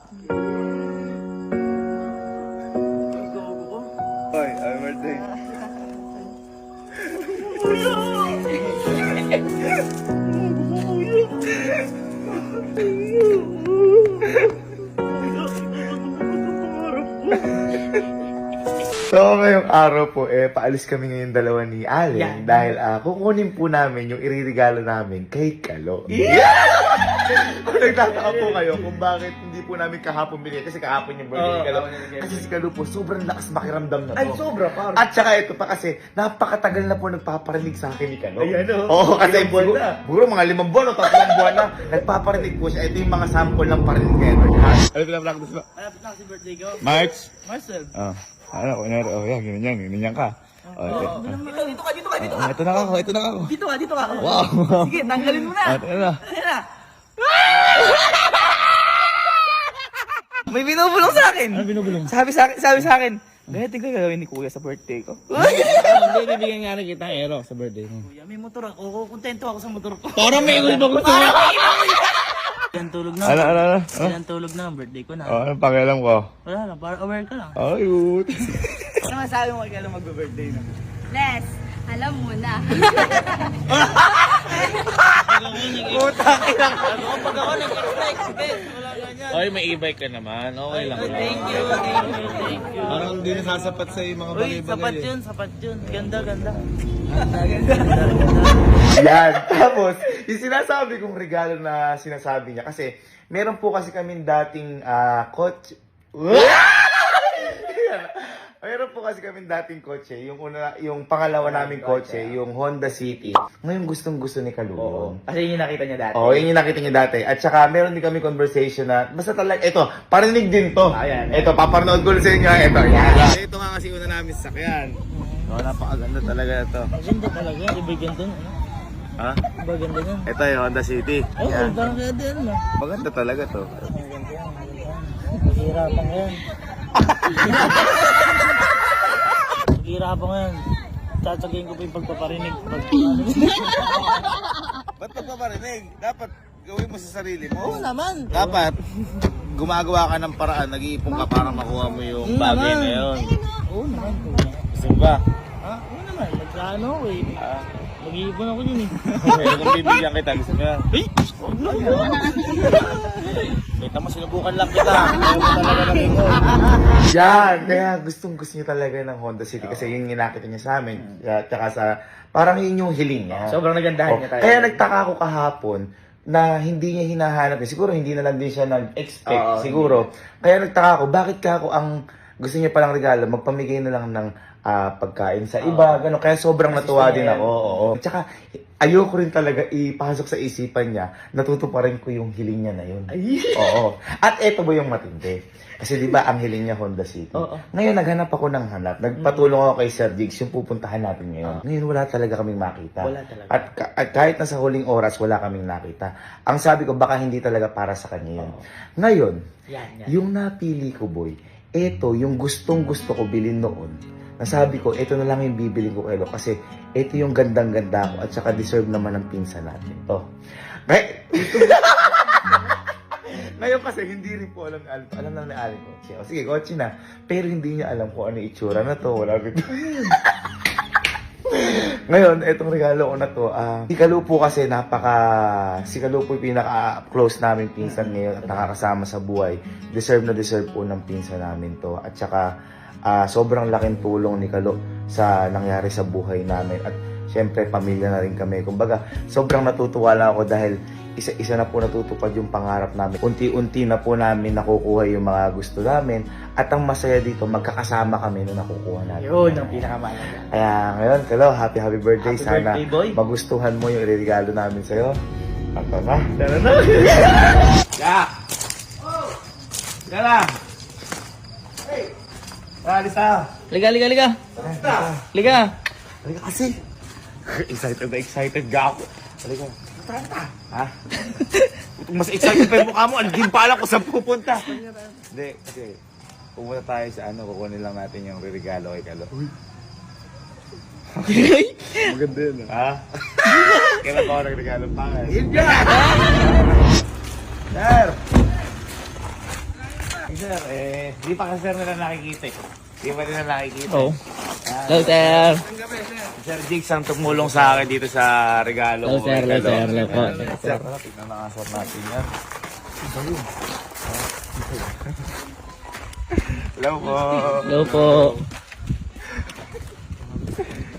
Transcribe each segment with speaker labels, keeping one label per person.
Speaker 1: Hoy, happy birthday. So ngayong araw po, paalis kami ngayon dalawa ni Allen dahil kukunin po namin yung iririgalo namin kay Kalo. Kung nagtataka po kayo kung bakit hindi po namin kahapon binigay kasi kahapon yung birthday ni Kalo. Kasi si Kalo po, sobrang lakas makiramdam na po.
Speaker 2: Ay, sobra, parang.
Speaker 1: At saka ito pa kasi, napakatagal na po nagpaparinig sa akin ni Kalo.
Speaker 2: Ayan, oh.
Speaker 1: Oo, kasi
Speaker 2: Ilang buwan na.
Speaker 1: siguro mga 5 buwan o 3 buwan na, nagpaparinig po siya. Ito yung mga sample ng parinig ngayon. Ano pinapractice ba?
Speaker 2: Malapit na kasi birthday ko.
Speaker 1: March?
Speaker 2: Marcel.
Speaker 1: Ano, kunyari, yan, ganyan ka.
Speaker 2: Dito ka.
Speaker 1: Ito na ako.
Speaker 2: Dito ka.
Speaker 1: Wow.
Speaker 2: Sige, tanggalin mo na.
Speaker 1: Ito na.
Speaker 2: Ayan na. May binubulong sa akin.
Speaker 1: Ano binubulong?
Speaker 2: Sabi sa akin, ganito ko gagawin ni Kuya sa birthday ko.
Speaker 3: Hindi, bibigyan nga rin kita ng aero sa birthday mo.
Speaker 2: Kuya, may motor ako. Kontento ako sa motor ko.
Speaker 3: Parang may iba gusto mo.
Speaker 2: Yan tulog na.
Speaker 1: Ano?
Speaker 2: Yan tulog na ang birthday ko na.
Speaker 1: Anong pakialam ko?
Speaker 2: Wala lang, para aware ka lang.
Speaker 1: Ayut.
Speaker 2: Ano masabi mo kailan magbe-birthday na?
Speaker 4: Les, alam mo na.
Speaker 2: Pag ako nag-expect, wala ganyan.
Speaker 3: Oy, may e-bike ka naman. Okay lang.
Speaker 2: Thank you.
Speaker 1: Parang hindi nasasapat sa mga
Speaker 2: Uy, sapat yun. Ganda.
Speaker 1: Yan. Tapos, yung sinasabi kong regalo na sinasabi niya, kasi meron po kasi kami dating kotse. Meron po kasi kami dating kotse, yung pangalawa naming kotse, yung Honda City. Ngayon gustong-gusto ni Kalulong.
Speaker 2: Kasi yun yung nakita niya dati.
Speaker 1: Oo, yun yung nakita niya dati. At saka meron din kami conversation na, basta talaga, ito, parinig din to.
Speaker 2: Ayan.
Speaker 1: Ito, papanood ko sa inyo. Ito, yan. Ito nga kasi una namin sakyan. Oo, napakaganda talaga ito.
Speaker 2: Ganda talaga. Iba ganda niya.
Speaker 1: Ha?
Speaker 2: Iba ganda niya.
Speaker 1: Ito yung Honda City.
Speaker 2: Oh,
Speaker 1: Yan.
Speaker 2: parang ganda yan.
Speaker 1: Maganda talaga to.
Speaker 2: Maghihirapan ka yan. Maghihirapan ka yan. Tsatsagayin ko pa yung pagpaparinig.
Speaker 1: Ba't pagpaparinig? Dapat gawin mo sa sarili mo.
Speaker 2: Oo naman.
Speaker 1: Dapat gumagawa ka ng paraan, nag-iipon ka para makuha mo yung bagay na yun.
Speaker 2: Oo naman.
Speaker 1: Gusto mo ba?
Speaker 2: Ha? Oo naman. Nagkaano ko eh. Mag-iipon ako yun eh.
Speaker 1: Pwede kong bibigyan kita. Gusto mo yan?
Speaker 2: Eh! Huwag lang.
Speaker 1: Kita mo, sinubukan lang kita. Ayaw mo talaga lang ito. Yan! Kaya gustong-gusto niya talaga ng Honda City kasi yun yung nakita niya sa amin. Tsaka sa, parang yun yung hiling niya.
Speaker 2: Sobrang nagandahan niya tayo.
Speaker 1: Kaya nagtaka ako kahapon na hindi niya hinahanap. Siguro hindi na lang din siya nag-expect. Siguro. Kaya nagtaka ako, bakit ka ako ang gusto niya palang regalo, magpamigay na lang ng pagkain sa iba, gano'n. Kaya sobrang natuwa din ako. Oo. Tsaka, ayoko rin talaga ipasok sa isipan niya, natutuparin ko yung hiling niya na yun. Oo. At eto ba yung matindi? Kasi di ba ang hiling niya Honda City?
Speaker 2: Oo.
Speaker 1: Ngayon, naghanap ako ng hanap. Nagpatulong ako kay Sir Jigs, yung pupuntahan natin ngayon. Ngayon, wala talaga kaming makita.
Speaker 2: Wala talaga.
Speaker 1: At kahit na sa huling oras, wala kaming nakita. Ang sabi ko, baka hindi talaga para sa kanya yun. Ngayon,
Speaker 2: Yan.
Speaker 1: yung napili ko, boy, eto yung gustong-gusto ko bilhin noon. Nasabi ko, ito na lang yung bibili ko kay Lo kasi ito yung gandang-ganda ko at saka deserve naman ng pinsan natin. To. Ngayon kasi hindi rin po alam ni Alin. Alam lang ni Alin ko. Sige, kotse na. Pero hindi niya alam kung ano yung itsura na to. Wala rin. Ngayon, etong regalo ko na to, si Kalu po kasi si Kalu po yung pinaka-close namin pinsan ngayon at nakakasama sa buhay. Deserve na deserve po ng pinsan namin to. At saka, sobrang laking tulong ni Kalu sa nangyari sa buhay namin. At syempre, pamilya na rin kami. Kumbaga, sobrang natutuwa lang ako dahil isa-isa na po natutupad yung pangarap namin. Unti-unti na po namin nakukuha yung mga gusto namin. At ang masaya dito, magkakasama kami nung nakukuha natin.
Speaker 2: Yun ang pinakamahalaga.
Speaker 1: Kaya ngayon, Kalo, happy birthday.
Speaker 2: Happy
Speaker 1: Sana
Speaker 2: birthday, boy.
Speaker 1: magustuhan mo yung iririgalo namin sa'yo. Ito na.
Speaker 2: Tara na.
Speaker 1: Ya! Gala! Hey! Alis na!
Speaker 2: Liga.
Speaker 1: Liga!
Speaker 2: Liga.
Speaker 1: Halika kasi! Excited ga ako. Halika. Ha? Mas excited pa yung mukha mo. Hindi pa alam kung saan pupunta. Hindi, kasi pumunta tayo sa kukunin lang natin yung regalo kay Kalo. Maganda yun, ha? Kailan pa ako nagregalo pa? Yun ka! Sir! sir, di pa kasi sir nila nakikita eh. Di pa nila nakikita.
Speaker 3: Oh. Hello, sir.
Speaker 1: Sir Jigs ang tumulong sa akin dito sa regalo
Speaker 3: Hello,
Speaker 1: ko.
Speaker 3: sir. Hello, sir. Hello po.
Speaker 1: Sir, tignan na nga sir natin yan. Hello po.
Speaker 3: Hello po.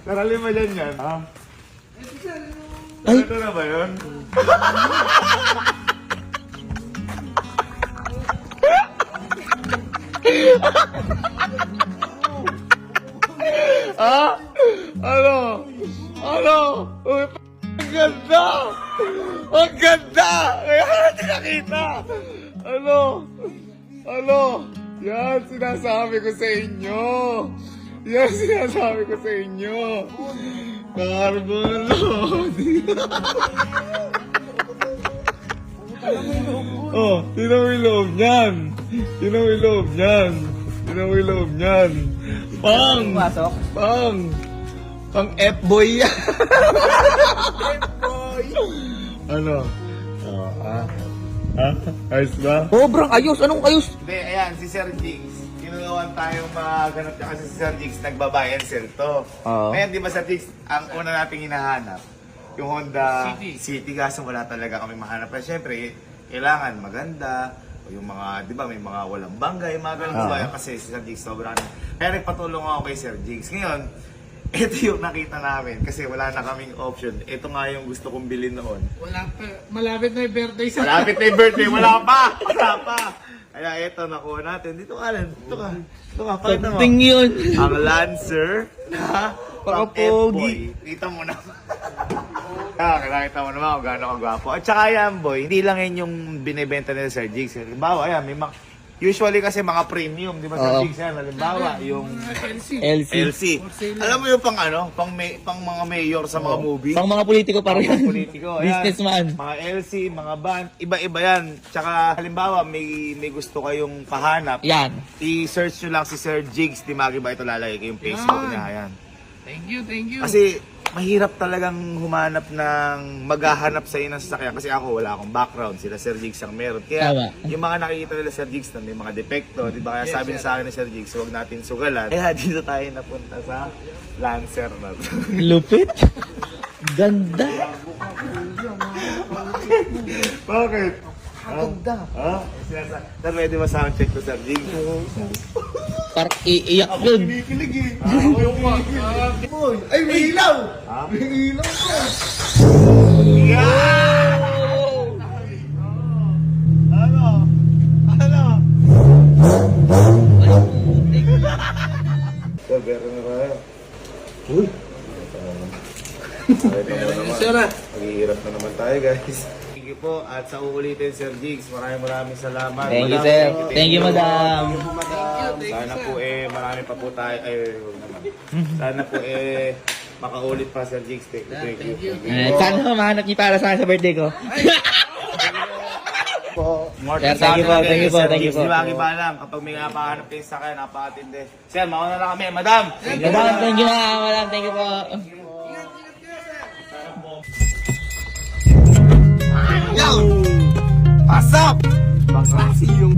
Speaker 1: Narali mo dyan yan, ha?
Speaker 3: Ay.
Speaker 1: Ito na ba yun? Ha? Ano? Ano? Uy, ang ganda! Ang ganda! Kaya natin nakita! Ano? Ano? Yan sinasabi ko sa inyo! Yan sinasabi ko sa inyo! Carbon load! Oh, sino may loob niyan? Sino may loob niyan? Sino may loob niyan? Pang! Pang! Pang F-boy yan! F-boy! Ano? Oh, ayos ba?
Speaker 3: Sobrang ayos. Anong ayos?
Speaker 1: Hindi, ayan, si Sir Jigs. Tinulawan tayong maganap niya kasi si Sir Jigs nagbabuy and sell to.
Speaker 3: Oo.
Speaker 1: Ngayon, di ba Sir Jigs, ang una nating hinahanap, yung Honda City, kaso wala talaga kami mahanap. Pero syempre, kailangan maganda, o yung mga, di ba, may mga walang banggay, mga ganun ba, kasi si Sir Jigs sobrang. Kaya nagpatulong ako kay Sir Jigs. Ngayon, ito yung nakita namin kasi wala na kaming option. Ito nga yung gusto kong bilhin noon.
Speaker 2: Wala pa. Malapit na yung birthday sa...
Speaker 1: Malapit na yung birthday, wala pa! Wala pa! Kaya ito, nakuha natin. Dito ka lang. Dito ka. Dito ka. Pakita mo.
Speaker 3: Ting yun.
Speaker 1: Ang Lancer na pang
Speaker 3: Pakapogi.
Speaker 1: F-boy. Kita mo na. Nakita mo naman kung gaano kagwapo. At saka yan, boy, hindi lang yan yung binibenta nila Sir Jigs. Halimbawa, yan, may usually kasi mga premium, di ba Sir
Speaker 3: Oo.
Speaker 1: Jigs yan? Halimbawa, yung
Speaker 3: LC.
Speaker 1: LC. Alam mo yung pang ano? Pang mga mayor sa mga movie?
Speaker 3: Pang mga politiko pa rin.
Speaker 1: Mga politiko. Ayan.
Speaker 3: Businessman.
Speaker 1: Mga LC, mga band, iba-iba yan. Tsaka halimbawa may gusto kayong pahanap,
Speaker 3: Yan.
Speaker 1: i-search nyo lang si Sir Jigs, di Maki ba ito lalagay ko yung Facebook niya. Ayan.
Speaker 2: Thank you, thank you.
Speaker 1: Kasi mahirap talagang humanap ng maghahanap sa inyo ng sasakyan kasi ako wala akong background, sila Sir Jigs ang meron. Kaya
Speaker 3: Tama.
Speaker 1: yung mga nakikita nila Sir Jigs na may mga depekto, di ba? Kaya sabi niya sa akin ni Sir Jigs, huwag natin sugalan. Kaya dito tayo napunta sa Lancer na to.
Speaker 3: Lupit. Ganda.
Speaker 1: Bakit? Ang ganda. Ha? Sir, pwede ba sound check ko, Sir Jigs?
Speaker 3: Parang iiyak yun.
Speaker 1: Kinikilig eh. Yung Boy, ay may ilaw! Ha? May ilaw ko! Yeah! Ano? Ano? Pero na tayo. Uy!
Speaker 2: Sir,
Speaker 1: Maghihirap na naman tayo, guys. Thank you po. At sa uulitin, Sir Jigs, maraming salamat.
Speaker 3: Thank you,
Speaker 1: Madam,
Speaker 3: sir. Thank you, madam.
Speaker 1: Sana po marami pa po tayo. Ay, huwag naman. Sana po makaulit pa, Sir Jigs. Thank you.
Speaker 3: Sana mahanap niyo para sa akin sa birthday ko.
Speaker 1: More
Speaker 3: Sir, thank you po, thank you po, thank you po.
Speaker 1: Di ba, iba lang. Kapag may napahanap kayo sa akin, napakatindi. Sir, mauna na kami. Madam!
Speaker 3: Madam, thank you madam. Thank you po.
Speaker 1: Yo! Pasok! Pangklase yung...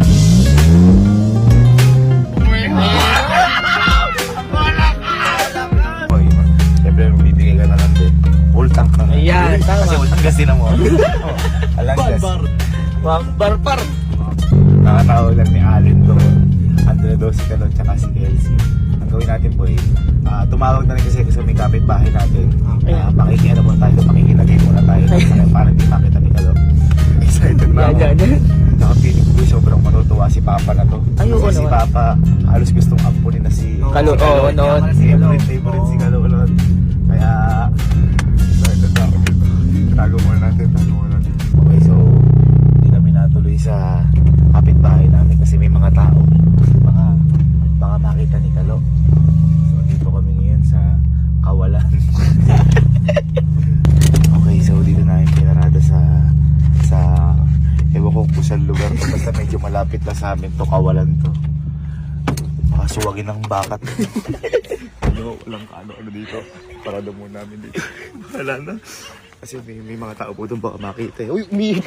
Speaker 1: Boy, siyempre bibigay ka na lang din. Full tank na.
Speaker 3: Ayan, tama.
Speaker 1: Kasi walang gasin mo. Walang gas.
Speaker 3: Barbar.
Speaker 1: Nakatao lang ni Allen to. Andun na daw si Kalon tsaka si Elsie. Ang gawin natin po tumawag na rin kasi may kapitbahay natin. Pakikiano muna tayo, pakikilagay muna tayo. Para di makita ni Kalon. Excited na ako. Nakapiling ko sobrang matutuwa si Papa na to.
Speaker 3: Ay, oo
Speaker 1: Kasi si
Speaker 3: naman.
Speaker 1: Papa halos gustong ampunin na si
Speaker 3: Kalon, oo, noon.
Speaker 1: Favorite si Kalon. Kaya excited na ako dito. Tago muna natin. Okay, so hindi kami natuloy sa kapitbahay namin kasi may mga tao. Baka makita ni Kalo. So dito kami ngayon sa Kawalan. Okay, so dito na yung pinarada sa ewan ko kung saan lugar to, basta medyo malapit na sa amin to, Kawalan to. Baka suwagin ng bakat. Walang ano dito. Parada muna namin dito. Wala na. Kasi may mga tao po doon baka makita. Uy, umiit!